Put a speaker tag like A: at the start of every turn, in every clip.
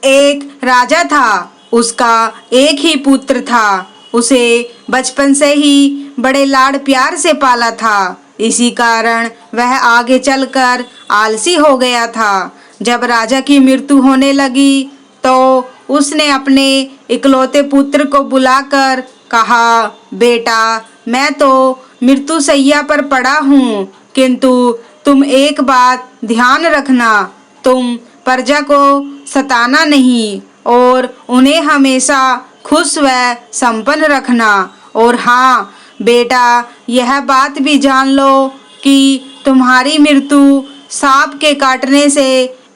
A: एक राजा था, उसका एक ही पुत्र था। उसे बचपन से ही बड़े लाड प्यार से पाला था। इसी कारण वह आगे चलकर आलसी हो गया था। जब राजा की मृत्यु होने लगी तो उसने अपने इकलौते पुत्र को बुलाकर कहा, बेटा, मैं तो मृत्यु शैया पर पड़ा हूँ, किंतु तुम एक बात ध्यान रखना, तुम प्रजा को सताना नहीं और उन्हें हमेशा खुश व संपन्न रखना। और हाँ बेटा, यह बात भी जान लो कि तुम्हारी मृत्यु सांप के काटने से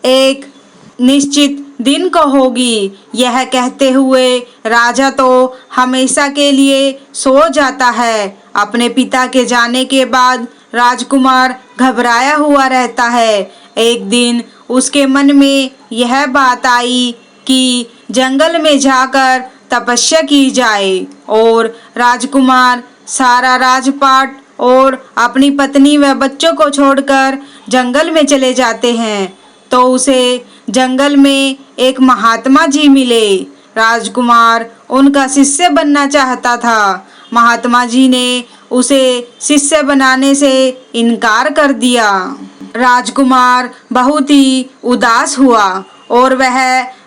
A: एक निश्चित दिन को होगी। यह कहते हुए राजा तो हमेशा के लिए सो जाता है। अपने पिता के जाने के बाद राजकुमार घबराया हुआ रहता है। एक दिन उसके मन में यह बात आई कि जंगल में जाकर तपस्या की जाए और राजकुमार सारा राजपाट और अपनी पत्नी व बच्चों को छोड़कर जंगल में चले जाते हैं। तो उसे जंगल में एक महात्मा जी मिले। राजकुमार उनका शिष्य बनना चाहता था। महात्मा जी ने उसे शिष्य बनाने से इनकार कर दिया। राजकुमार बहुत ही उदास हुआ और वह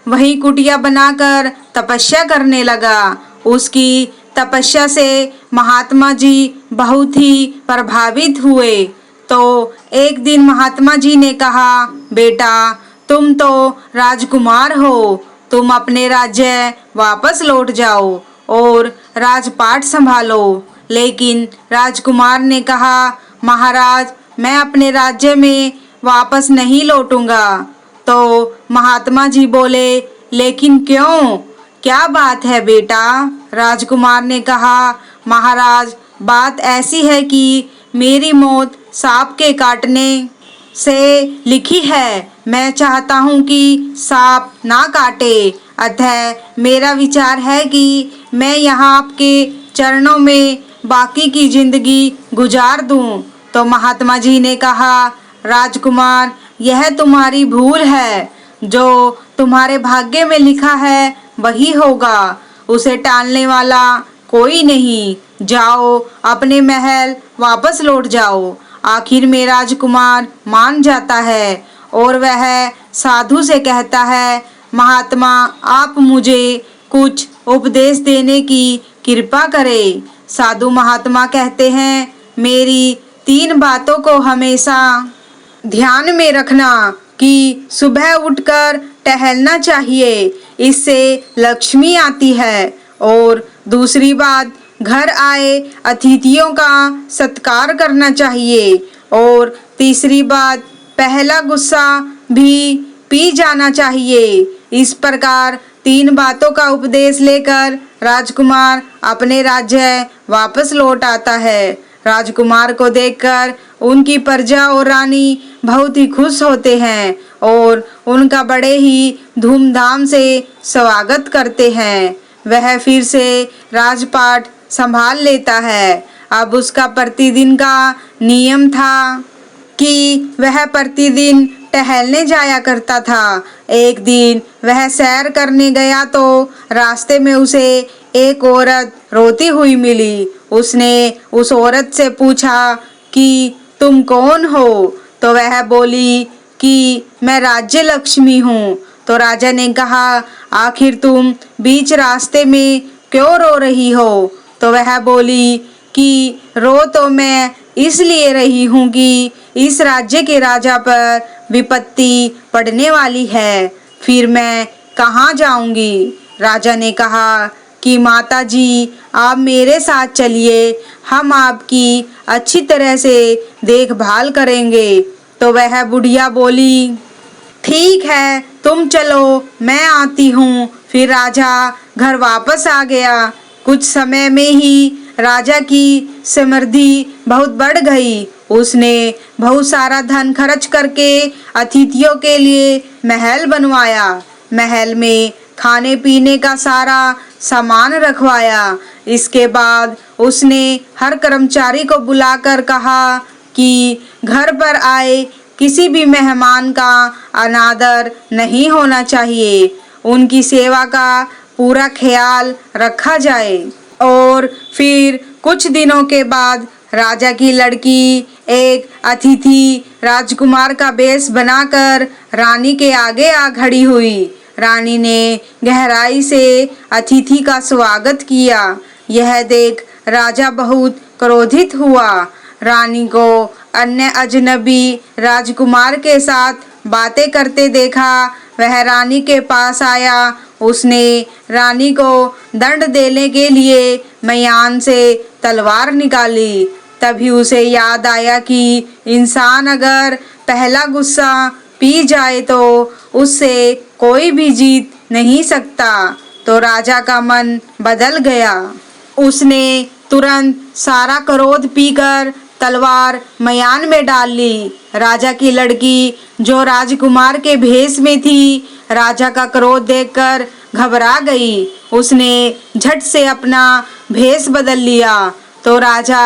A: वही कुटिया बनाकर तपस्या करने लगा। उसकी तपस्या से महात्मा जी बहुत ही प्रभावित हुए। तो एक दिन महात्मा जी ने कहा, बेटा, तुम तो राजकुमार हो, तुम अपने राज्य वापस लौट जाओ और राजपाट संभालो। लेकिन राजकुमार ने कहा, महाराज, मैं अपने राज्य में वापस नहीं लौटूंगा। तो महात्मा जी बोले, लेकिन क्यों, क्या बात है बेटा? राजकुमार ने कहा, महाराज, बात ऐसी है कि मेरी मौत सांप के काटने से लिखी है। मैं चाहता हूँ कि सांप ना काटे, अतः मेरा विचार है कि मैं यहाँ आपके चरणों में बाकी की जिंदगी गुजार दूँ। तो महात्मा जी ने कहा, राजकुमार, यह तुम्हारी भूल है। जो तुम्हारे भाग्य में लिखा है वही होगा, उसे टालने वाला कोई नहीं। जाओ, अपने महल वापस लौट जाओ। आखिर में राजकुमार मान जाता है और वह साधु से कहता है, महात्मा, आप मुझे कुछ उपदेश देने की कृपा करें। साधु महात्मा कहते हैं, मेरी 3 बातों को हमेशा ध्यान में रखना कि सुबह उठकर टहलना चाहिए, इससे लक्ष्मी आती है। और दूसरी बात, घर आए अतिथियों का सत्कार करना चाहिए। और तीसरी बात, पहला गुस्सा भी पी जाना चाहिए। इस प्रकार 3 बातों का उपदेश लेकर राजकुमार अपने राज्य वापस लौट आता है। राजकुमार को देखकर उनकी प्रजा और रानी बहुत ही खुश होते हैं और उनका बड़े ही धूमधाम से स्वागत करते हैं। वह फिर से राजपाट संभाल लेता है। अब उसका प्रतिदिन का नियम था कि वह प्रतिदिन टहलने जाया करता था। एक दिन वह सैर करने गया तो रास्ते में उसे एक औरत रोती हुई मिली। उसने उस औरत से पूछा कि तुम कौन हो? तो वह बोली कि मैं राज्य लक्ष्मी हूँ। तो राजा ने कहा, आखिर तुम बीच रास्ते में क्यों रो रही हो? तो वह बोली कि रो तो मैं इसलिए रही हूँ कि इस राज्य के राजा पर विपत्ति पड़ने वाली है, फिर मैं कहाँ जाऊँगी? राजा ने कहा कि माता जी, आप मेरे साथ चलिए, हम आपकी अच्छी तरह से देखभाल करेंगे। तो वह बुढ़िया बोली, ठीक है, तुम चलो, मैं आती हूँ। फिर राजा घर वापस आ गया। कुछ समय में ही राजा की समृद्धि बहुत बढ़ गई। उसने बहुत सारा धन खर्च करके अतिथियों के लिए महल बनवाया। महल में खाने पीने का सारा सामान रखवाया। इसके बाद उसने हर कर्मचारी को बुलाकर कहा कि घर पर आए किसी भी मेहमान का अनादर नहीं होना चाहिए उनकी सेवा का पूरा ख्याल रखा जाए। और फिर कुछ दिनों के बाद राजा की लड़की एक अतिथि राजकुमार का वेश बनाकर रानी के आगे आ खड़ी हुई। रानी ने गहराई से अतिथि का स्वागत किया। यह देख राजा बहुत क्रोधित हुआ। रानी को अन्य अजनबी राजकुमार के साथ बातें करते देखा। वह रानी के पास आया। उसने रानी को दंड देने के लिए म्यान से तलवार निकाली। तभी उसे याद आया कि इंसान अगर पहला गुस्सा पी जाए तो उससे कोई भी जीत नहीं सकता। तो राजा का मन बदल गया। उसने तुरंत सारा क्रोध पीकर तलवार म्यान में डाल ली। राजा की लड़की जो राजकुमार के भेष में थी, राजा का क्रोध देखकर घबरा गई। उसने झट से अपना भेष बदल लिया। तो राजा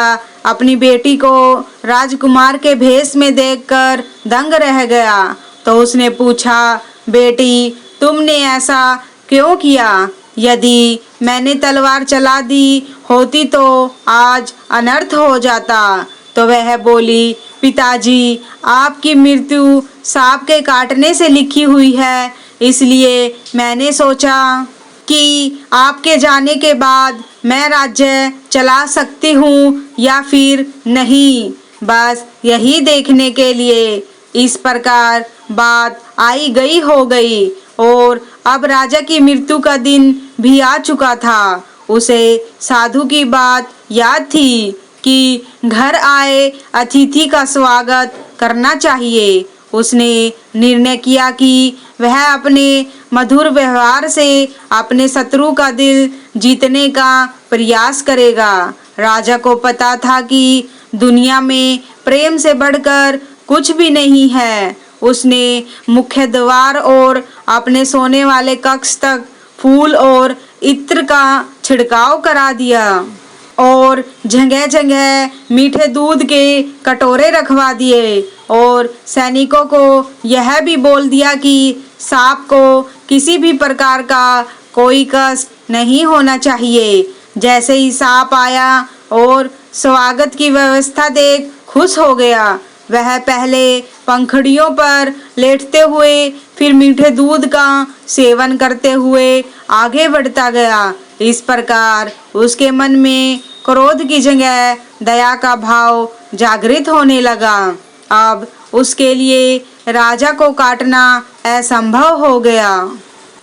A: अपनी बेटी को राजकुमार के भेष में देखकर दंग रह गया। तो उसने पूछा, बेटी तुमने ऐसा क्यों किया? यदि मैंने तलवार चला दी होती तो आज अनर्थ हो जाता। तो वह बोली, पिताजी आपकी मृत्यु सांप के काटने से लिखी हुई है, इसलिए मैंने सोचा कि आपके जाने के बाद मैं राज्य चला सकती हूँ या फिर नहीं, बस यही देखने के लिए। इस प्रकार बात आई गई हो गई और अब राजा की मृत्यु का दिन भी आ चुका था। उसे साधु की बात याद थी कि घर आए अतिथि का स्वागत करना चाहिए। उसने निर्णय किया कि वह अपने मधुर व्यवहार से अपने शत्रु का दिल जीतने का प्रयास करेगा। राजा को पता था कि दुनिया में प्रेम से बढ़कर कुछ भी नहीं है। उसने मुख्य द्वार और अपने सोने वाले कक्ष तक फूल और इत्र का छिड़काव करा दिया और जगह जगह मीठे दूध के कटोरे रखवा दिए और सैनिकों को यह भी बोल दिया कि सांप को किसी भी प्रकार का कोई कष्ट नहीं होना चाहिए। जैसे ही सांप आया और स्वागत की व्यवस्था देख खुश हो गया, वह पहले पंखुड़ियों पर लेटते हुए फिर मीठे दूध का सेवन करते हुए आगे बढ़ता गया। इस प्रकार उसके मन में क्रोध की जगह दया का भाव जागृत होने लगा। अब उसके लिए राजा को काटना असंभव हो गया।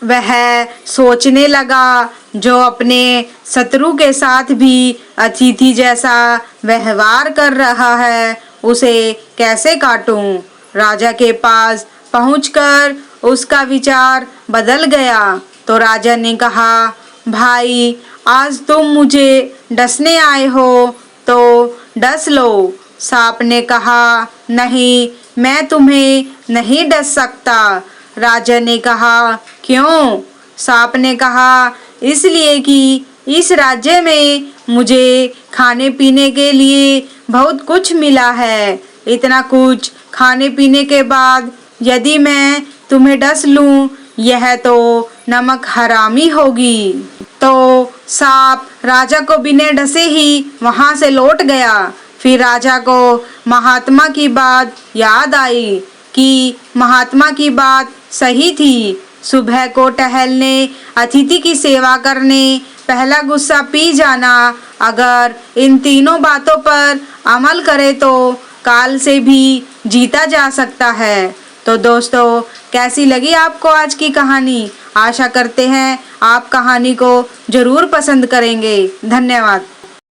A: वह सोचने लगा, जो अपने शत्रु के साथ भी अतिथि जैसा व्यवहार कर रहा है, उसे कैसे काटूं? राजा के पास पहुंचकर उसका विचार बदल गया। तो राजा ने कहा, भाई आज तुम मुझे डसने आए हो तो डस लो। सांप ने कहा, नहीं मैं तुम्हें नहीं डस सकता। राजा ने कहा, क्यों? सांप ने कहा, इसलिए कि इस राज्य में मुझे खाने पीने के लिए बहुत कुछ मिला है। इतना कुछ खाने पीने के बाद यदि मैं तुम्हें डस लूं, यह तो नमक हरामी होगी। तो सांप राजा को बिना डसे ही वहां से लौट गया। फिर राजा को महात्मा की बात याद आई कि महात्मा की बात सही थी। सुबह को टहलने, अतिथि की सेवा करने, पहला गुस्सा पी जाना, अगर इन तीनों बातों पर अमल करे तो काल से भी जीता जा सकता है। तो दोस्तों, कैसी लगी आपको आज की कहानी? आशा करते हैं आप कहानी को जरूर पसंद करेंगे। धन्यवाद।